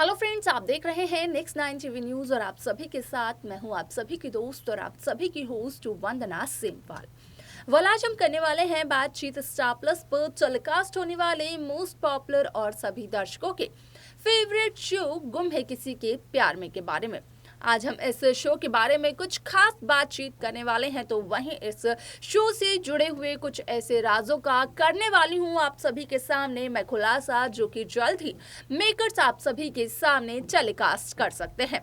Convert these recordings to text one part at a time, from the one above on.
Hello friends, आप देख रहे हैं नेक्स्ट 9 टीवी न्यूज और आप सभी के साथ मैं हूं आप सभी की दोस्त और आप सभी की होस्ट वंदना सिंहपाल। आज हम करने वाले हैं बातचीत स्टार प्लस पर टेलीकास्ट होने वाले मोस्ट पॉपुलर और सभी दर्शकों के फेवरेट शो गुम है किसी के प्यार में के बारे में। आज हम इस शो के बारे में कुछ खास बातचीत करने वाले हैं, तो वहीं इस शो से जुड़े हुए कुछ ऐसे राजों का करने वाली हूं आप सभी के सामने मैं खुलासा, जो कि जल्द ही मेकर्स आप सभी के सामने टेलीकास्ट कर सकते हैं।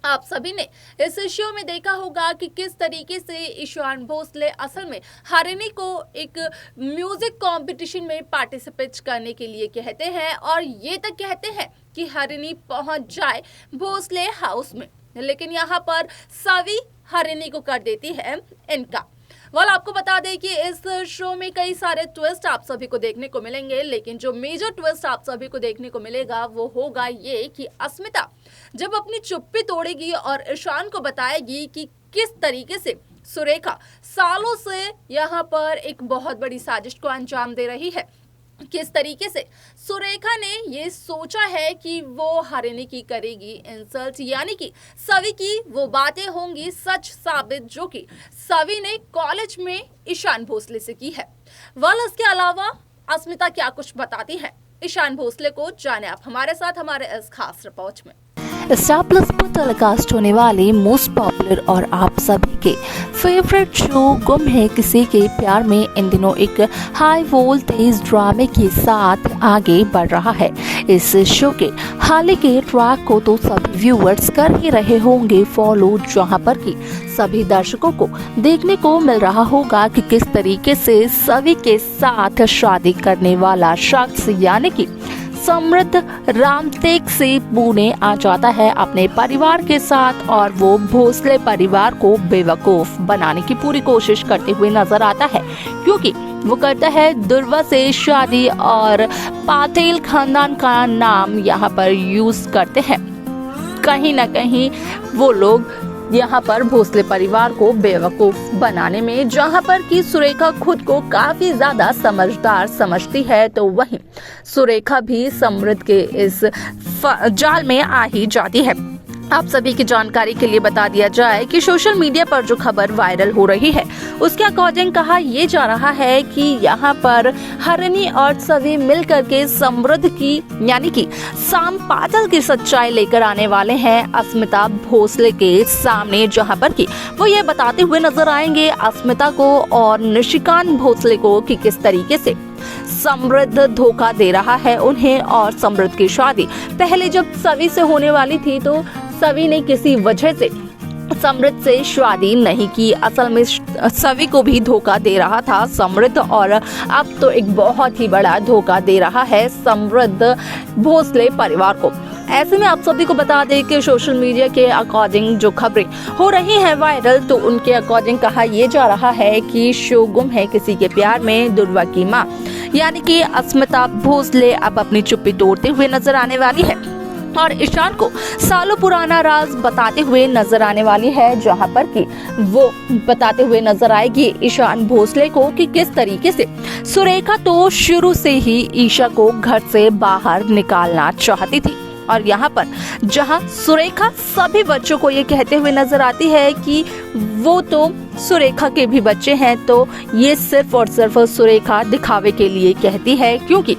आप सभी ने इस शो में देखा होगा कि किस तरीके से ईशान भोसले असल में हरिणी को एक म्यूजिक कंपटीशन में पार्टिसिपेट करने के लिए कहते हैं और ये तक कहते हैं कि हरिणी पहुंच जाए भोसले हाउस में, लेकिन यहाँ पर सवी हरिणी को कर देती है इनका। आपको बता दें कि इस शो में कई सारे ट्विस्ट आप सभी को देखने को मिलेंगे, लेकिन जो मेजर ट्विस्ट आप सभी को देखने को मिलेगा वो होगा ये कि अस्मिता जब अपनी चुप्पी तोड़ेगी और ईशान को बताएगी कि किस तरीके से सुरेखा सालों से यहाँ पर एक बहुत बड़ी साजिश को अंजाम दे रही है, किस तरीके से सुरेखा ने ये सोचा है कि वो हरिणी की करेगी इंसल्ट, यानी कि सवी की वो बातें होंगी सच साबित जो कि सवी ने कॉलेज में ईशान भोसले से की है। इसके अलावा अस्मिता क्या कुछ बताती है ईशान भोसले को, जाने आप हमारे साथ हमारे इस खास रिपोर्ट में। स्टार प्लस पर टेलीकास्ट होने वाले मोस्ट पॉपुलर और आप सभी के फेवरेट शो गुम है किसी के प्यार में इन दिनों एक हाई वोल्टेज ड्रामे के साथ आगे बढ़ रहा है। इस शो के हाल के ट्रैक को तो सभी व्यूअर्स कर ही रहे होंगे फॉलो, जहां पर कि सभी दर्शकों को देखने को मिल रहा होगा कि किस तरीके से सभी के साथ शादी करने वाला शख्स यानी कि समृद्ध रामटेक से पुणे आ जाता है अपने परिवार के साथ और वो भोसले परिवार को बेवकूफ बनाने की पूरी कोशिश करते हुए नजर आता है, क्योंकि वो करता है दुर्वा से शादी और पाटिल खानदान का नाम यहाँ पर यूज करते हैं। कहीं ना कहीं वो लोग यहाँ पर भोसले परिवार को बेवकूफ बनाने में, जहाँ पर कि सुरेखा खुद को काफी ज्यादा समझदार समझती है, तो वहीं सुरेखा भी समृद्ध के इस जाल में आ ही जाती है। आप सभी की जानकारी के लिए बता दिया जाए कि सोशल मीडिया पर जो खबर वायरल हो रही है उसके अकॉर्डिंग कहा यह जा रहा है कि यहाँ पर हरिणी और सभी मिलकर के समृद्ध की यानी कि साम पाटल की सच्चाई लेकर आने वाले हैं अस्मिता भोसले के सामने, जहाँ पर कि वो ये बताते हुए नजर आएंगे अस्मिता को और निशिकांत भोसले को कि किस तरीके से समृद्ध धोखा दे रहा है उन्हें। और समृद्ध की शादी पहले जब सवी से होने वाली थी तो सवी ने किसी वजह से समृद्ध से शादी नहीं की, असल में सवी को भी धोखा दे रहा था समृद्ध और अब तो एक बहुत ही बड़ा धोखा दे रहा है समृद्ध भोसले परिवार को। ऐसे में आप सभी को बता दें कि सोशल मीडिया के अकॉर्डिंग जो खबरें हो रही हैं वायरल, तो उनके अकॉर्डिंग कहा यह जा रहा है कि शो गुम है किसी के प्यार में दुर्वा की मां यानी कि अस्मिता भोसले अब अपनी चुप्पी तोड़ते हुए नजर आने वाली है और ईशान को सालों पुराना राज बताते हुए नजर आने वाली है, जहां पर कि वो बताते हुए नजर आएगी ईशान भोसले को कि किस तरीके से सुरेखा तो शुरू से ही ईशा को घर से बाहर निकालना चाहती थी। और यहाँ पर जहाँ सुरेखा सभी बच्चों को ये कहते हुए नजर आती है कि वो तो सुरेखा के भी बच्चे हैं, तो ये सिर्फ और सिर्फ सुरेखा दिखावे के लिए कहती है, क्योंकि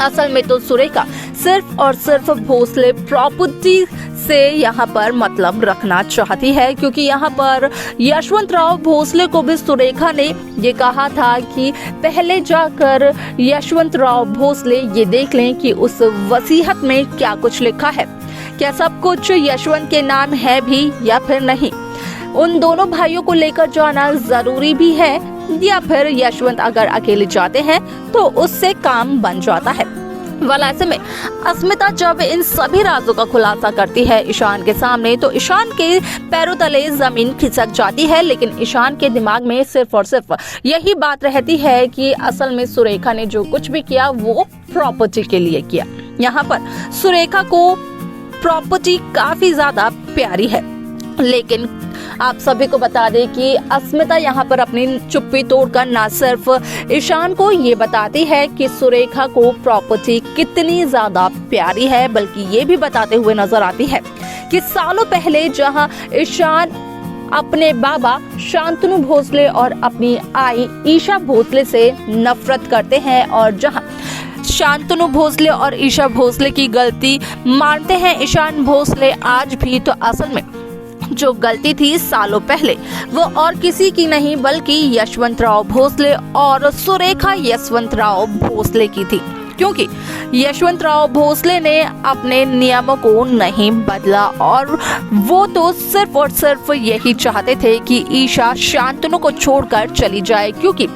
असल में तो सुरेखा सिर्फ और सिर्फ भोसले प्रॉपर्टी से यहाँ पर मतलब रखना चाहती है, क्योंकि यहाँ पर यशवंतराव भोसले को भी सुरेखा ने ये कहा था कि पहले जाकर यशवंतराव भोसले ये देख लें कि उस वसीयत में क्या कुछ लिखा है, क्या सब कुछ यशवंत के नाम है भी या फिर नहीं। उन दोनों भाइयों को लेकर जाना जरूरी भी है या फिर यशवंत अगर अकेले जाते हैं तो उससे काम बन जाता है। ऐसे में अस्मिता जब इन सभी राजों का खुलासा करती है ईशान के सामने, तो ईशान के पैरों तले जमीन खिसक जाती है, लेकिन ईशान के दिमाग में सिर्फ और सिर्फ यही बात रहती है कि असल में सुरेखा ने जो कुछ भी किया वो प्रॉपर्टी के लिए किया। यहाँ पर सुरेखा को प्रॉपर्टी काफी ज्यादा प्यारी है लेकिन आप सभी को बता दें कि अस्मिता यहाँ पर अपनी चुप्पी तोड़कर ना सिर्फ ईशान को ये बताती है कि सुरेखा को प्रॉपर्टी कितनी ज्यादा प्यारी है, बल्कि ये भी बताते हुए नजर आती है कि सालों पहले जहाँ ईशान अपने बाबा शांतनु भोसले और अपनी आई ईशा भोसले से नफरत करते हैं और जहां शांतनु भोसले और ईशा भोसले की गलती मानते हैं ईशान भोसले आज भी, तो असल में जो गलती थी सालों पहले वो और किसी की नहीं बल्कि यशवंतराव भोसले और सुरेखा यशवंतराव भोसले की थी, क्योंकि यशवंतराव भोसले ने अपने नियमों को नहीं बदला और वो तो सिर्फ और सिर्फ यही चाहते थे कि ईशा शांतनु को छोड़कर चली जाए, क्योंकि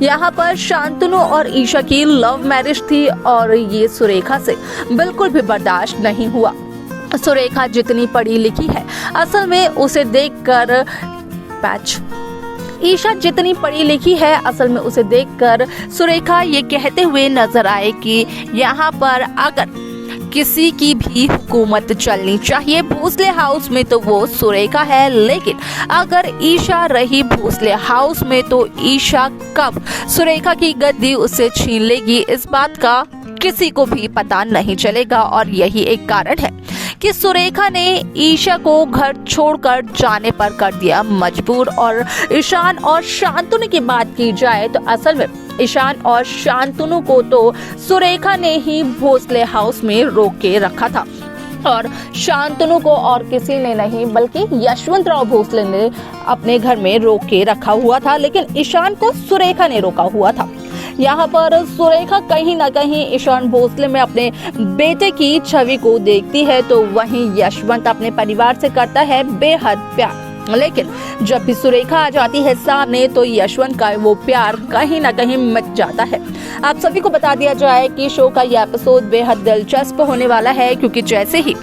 यहाँ पर शांतनु और ईशा की लव मैरिज थी और ये सुरेखा से बिल्कुल भी बर्दाश्त नहीं हुआ। सुरेखा जितनी पढ़ी लिखी है, असल में उसे देखकर ईशा जितनी पढ़ी लिखी है, असल में उसे देखकर सुरेखा ये कहते हुए नजर आए कि यहाँ पर अगर किसी की भी हुकूमत चलनी चाहिए भोसले हाउस में तो वो सुरेखा है, लेकिन अगर ईशा रही भोसले हाउस में तो ईशा कब सुरेखा की गद्दी उससे छीन लेगी इस बात का किसी को भी पता नहीं चलेगा। और यही एक कारण है कि सुरेखा ने ईशा को घर छोड़कर जाने पर कर दिया मजबूर। और ईशान और शांतनु की बात की जाए तो असल में ईशान और शांतनु को तो सुरेखा ने ही भोसले हाउस में रोक के रखा था और शांतनु को और किसी ने नहीं बल्कि यशवंतराव भोसले ने अपने घर में रोक के रखा हुआ था, लेकिन ईशान को सुरेखा ने रोका हुआ था। यहाँ पर सुरेखा कहीं ना कहीं ईशान भोसले में अपने बेटे की छवि को देखती है, तो वहीं यशवंत अपने परिवार से करता है बेहद प्यार, लेकिन जब भी सुरेखा आ जाती है सामने तो यशवंत का वो प्यार कहीं ना कहीं मिट जाता है। आप सभी को बता दिया जाए कि शो का यह एपिसोड बेहद दिलचस्प होने वाला है, क्योंकि जैसे ही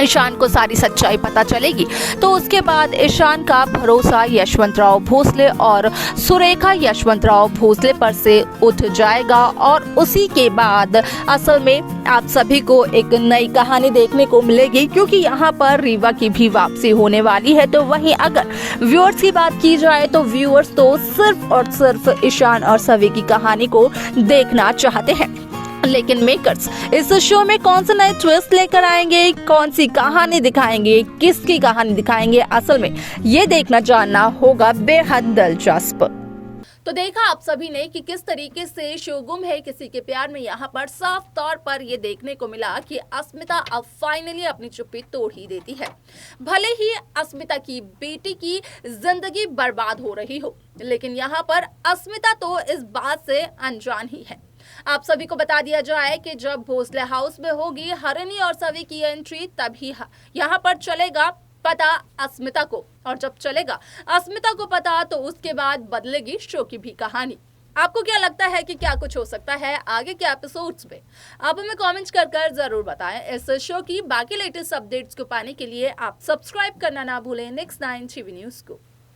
ईशान को सारी सच्चाई पता चलेगी तो उसके बाद ईशान का भरोसा यशवंतराव भोसले और सुरेखा यशवंतराव भोसले पर से उठ जाएगा और उसी के बाद असल में आप सभी को एक नई कहानी देखने को मिलेगी, क्योंकि यहाँ पर रीवा की भी वापसी होने वाली है। तो वहीं अगर व्यूअर्स की बात की जाए तो व्यूअर्स तो सिर्फ और सिर्फ ईशान और सभी की कहानी को देखना चाहते हैं, लेकिन मेकर्स इस शो में कौन से नए ट्विस्ट लेकर आएंगे, कौन सी कहानी दिखाएंगे, किसकी कहानी दिखाएंगे, असल में ये देखना जानना होगा बेहद दिलचस्प। तो देखा आप सभी ने कि किस तरीके से शो गुम है किसी के प्यार में यहाँ पर साफ तौर पर ये देखने को मिला कि अस्मिता अब फाइनली अपनी चुप्पी तोड़ ही देती है। भले ही अस्मिता की बेटी की जिंदगी बर्बाद हो रही हो, लेकिन यहाँ पर अस्मिता तो इस बात से अनजान ही है। आप सभी को बता दिया जाए कि जब भोसले हाउस में होगी हरिणी और सभी की एंट्री, तभी यहाँ पर चलेगा पता अस्मिता को, और जब चलेगा अस्मिता को पता तो उसके बाद बदलेगी शो की भी कहानी। आपको क्या लगता है कि क्या कुछ हो सकता है आगे के एपिसोड्स में? आप हमें कमेंट्स कर जरूर बताएं। इस शो की बाकी लेटेस्ट अपडेट्स को पाने के लिए आप सब्सक्राइब करना ना भूलें नेक्स्ट 9 टीवी न्यूज़ को।